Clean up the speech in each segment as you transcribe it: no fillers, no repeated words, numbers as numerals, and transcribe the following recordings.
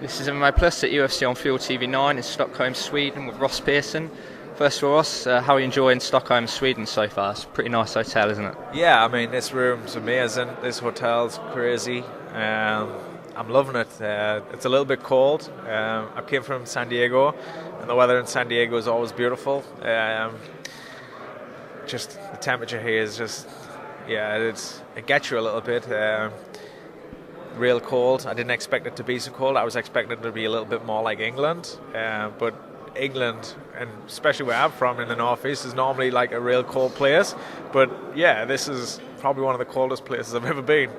This is MMAPLUS at UFC on Fuel TV 9 in Stockholm, Sweden with Ross Pearson. First of all, Ross, how are you enjoying Stockholm, Sweden so far? It's a pretty nice hotel, isn't it? Yeah, I mean, this room's amazing. This hotel's crazy. I'm loving it. It's a little bit cold. I came from San Diego, and the weather in San Diego is always beautiful. Just the temperature here is just, it gets you a little bit. Real cold. I didn't expect it to be so cold. I was expecting it to be a little bit more like England, but England, and especially where I'm from in the northeast, is normally like a real cold place. But yeah, this is probably one of the coldest places I've ever been.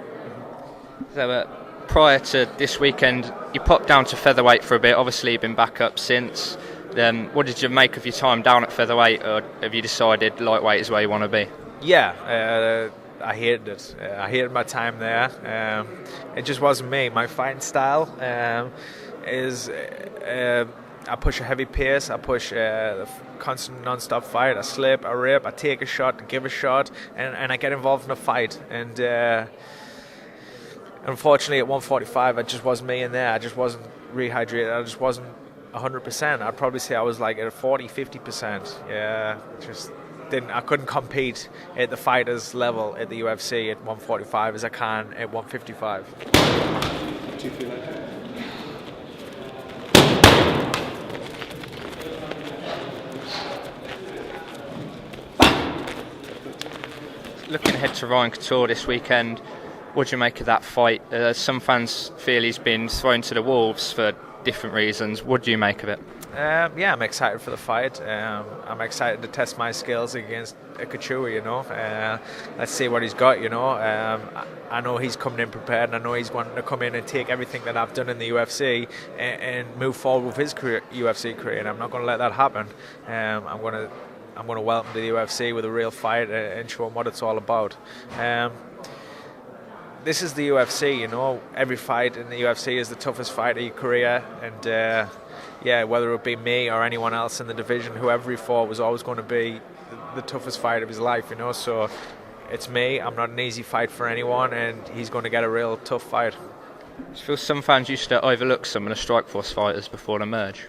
So, prior to this weekend, you popped down to featherweight for a bit. Obviously, you've been back up since. What did you make of your time down at featherweight, or have you decided lightweight is where you want to be? Yeah, I hated it. I hated my time there. It just wasn't me. My fighting style is I push a heavy pace. I push a constant non-stop fight. I slip, I rip, I take a shot, give a shot, and I get involved in a fight. And unfortunately, at 145, it just wasn't me in there. I just wasn't rehydrated. I just wasn't 100%. I'd probably say I was like at a 40-50%. Yeah, just I couldn't compete at the fighters level at the UFC at 145 as I can at 155. Do you feel like that? Looking ahead to Ryan Couture this weekend, what do you make of that fight? Some fans feel he's been thrown to the wolves for different reasons. What do you make of it? Yeah, I'm excited for the fight. I'm excited to test my skills against Couture, you know. Let's see what he's got, you know. I know he's coming in prepared, and I know he's wanting to come in and take everything that I've done in the UFC and move forward with his UFC career, and I'm not going to let that happen. I'm going to welcome to the UFC with a real fight and show him what it's all about. This is the UFC, you know. Every fight in the UFC is the toughest fight of your career, and whether it be me or anyone else in the division, whoever he fought was always going to be the toughest fight of his life, you know. So it's me. I'm not an easy fight for anyone, and he's going to get a real tough fight. I feel some fans used to overlook some of the Strikeforce fighters before the merge.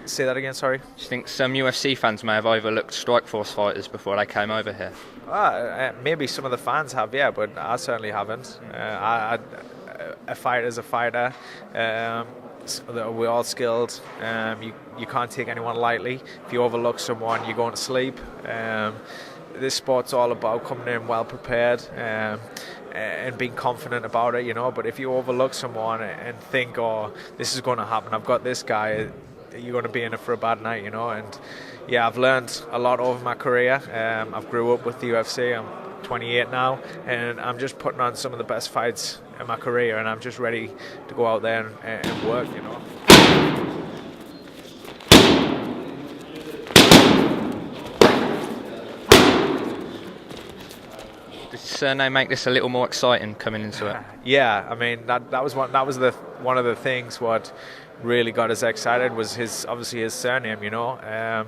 Say that again, sorry? Do you think some UFC fans may have overlooked Strikeforce fighters before they came over here? Maybe some of the fans have, yeah, but I certainly haven't. A fighter's a fighter. We're all skilled. You can't take anyone lightly. If you overlook someone, you're going to sleep. This sport's all about coming in well prepared and being confident about it, you know. But if you overlook someone and think, oh, this is going to happen, I've got this guy, you're going to be in it for a bad night, you know. And yeah, I've learned a lot over my career. I've grew up with the UFC. I'm 28 now, and I'm just putting on some of the best fights in my career, and I'm just ready to go out there and work, you know. Does the surname make this a little more exciting coming into it? Yeah, I mean that was one of the things what really got us excited was his surname, you know.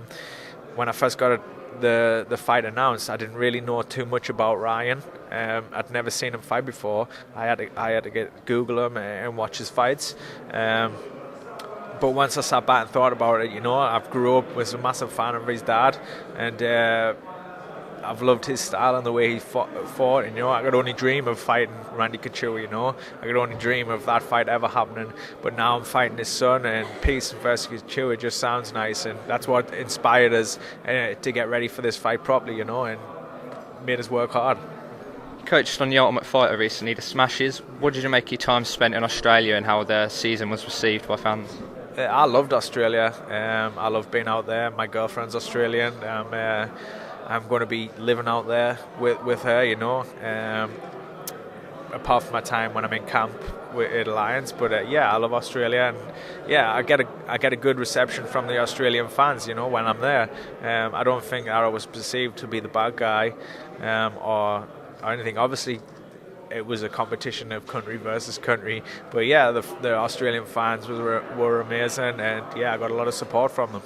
When I first got the fight announced, I didn't really know too much about Ryan. I'd never seen him fight before. I had to Google him and watch his fights. But once I sat back and thought about it, you know, I've grew up was a massive fan of his dad, and I've loved his style and the way he fought. And, you know, I could only dream of fighting Randy Couture, you know. I could only dream of that fight ever happening. But now I'm fighting his son, and Pearson versus Couture, it just sounds nice. And that's what inspired us to get ready for this fight properly, you know, and made us work hard. You coached on The Ultimate Fighter recently, the Smashes. What did you make your time spent in Australia and how the season was received by fans? I loved Australia. I love being out there. My girlfriend's Australian. I'm going to be living out there with her, you know, apart from my time when I'm in camp at Alliance. But I love Australia, and yeah, I get a good reception from the Australian fans, you know, when I'm there. I don't think I was perceived to be the bad guy or anything. Obviously, it was a competition of country versus country, but yeah, the Australian fans were amazing, and yeah, I got a lot of support from them.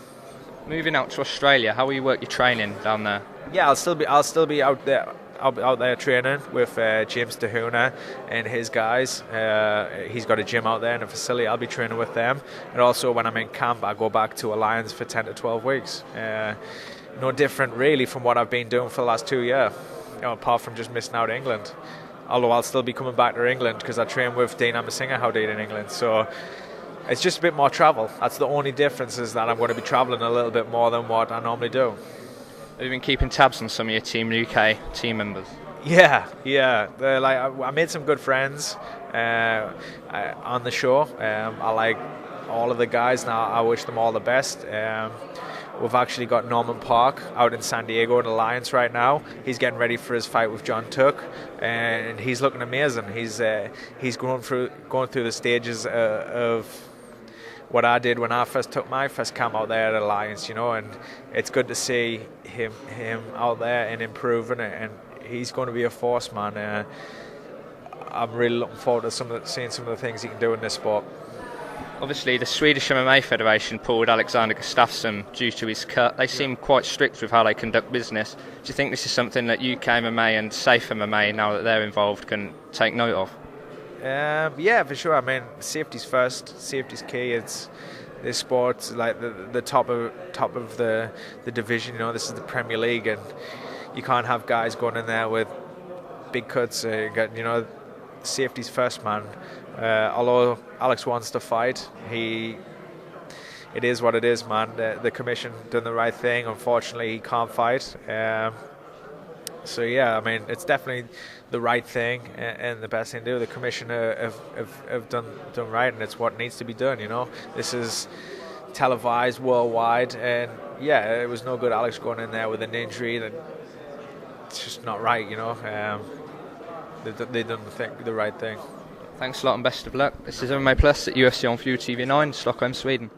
Moving out to Australia, how will you work your training down there? Yeah, I'll still be out there I'll be out there training with James DeHuna and his guys. He's got a gym out there and a facility. I'll be training with them. And also when I'm in camp, I go back to Alliance for 10 to 12 weeks. No different really from what I've been doing for the last 2 years, apart from just missing out England. Although I'll still be coming back to England because I train with Dean Amasinger how did in England. So it's just a bit more travel. That's the only difference, is that I'm going to be travelling a little bit more than what I normally do. Have you been keeping tabs on some of your Team UK team members? Yeah. I made some good friends on the show. I like all of the guys now. I wish them all the best. We've actually got Norman Park out in San Diego in Alliance right now. He's getting ready for his fight with John Tuck, and he's looking amazing. He's going through the stages of what I did when I first took my first camp out there at Alliance, and it's good to see him out there and improving it, and he's going to be a force, man. I'm really looking forward to seeing some of the things he can do in this sport. Obviously, the Swedish MMA Federation pulled Alexander Gustafsson due to his cut. They seem quite strict with how they conduct business. Do you think this is something that UK MMA and Safe MMA, now that they're involved, can take note of? Yeah, for sure. I mean, safety's first. Safety's key. It's this sport's like the top of the division. This is the Premier League, and you can't have guys going in there with big cuts. Safety's first, man. Although Alex wants to fight, it is what it is, man. The commission done the right thing. Unfortunately, he can't fight. So yeah, I mean, it's definitely the right thing and the best thing to do. The commission have done right, and it's what needs to be done. This is televised worldwide, and yeah, it was no good Alex going in there with an injury. That it's just not right. They done the right thing. Thanks a lot and best of luck. This is MMA Plus at UFC on View TV 9, Stockholm, Sweden.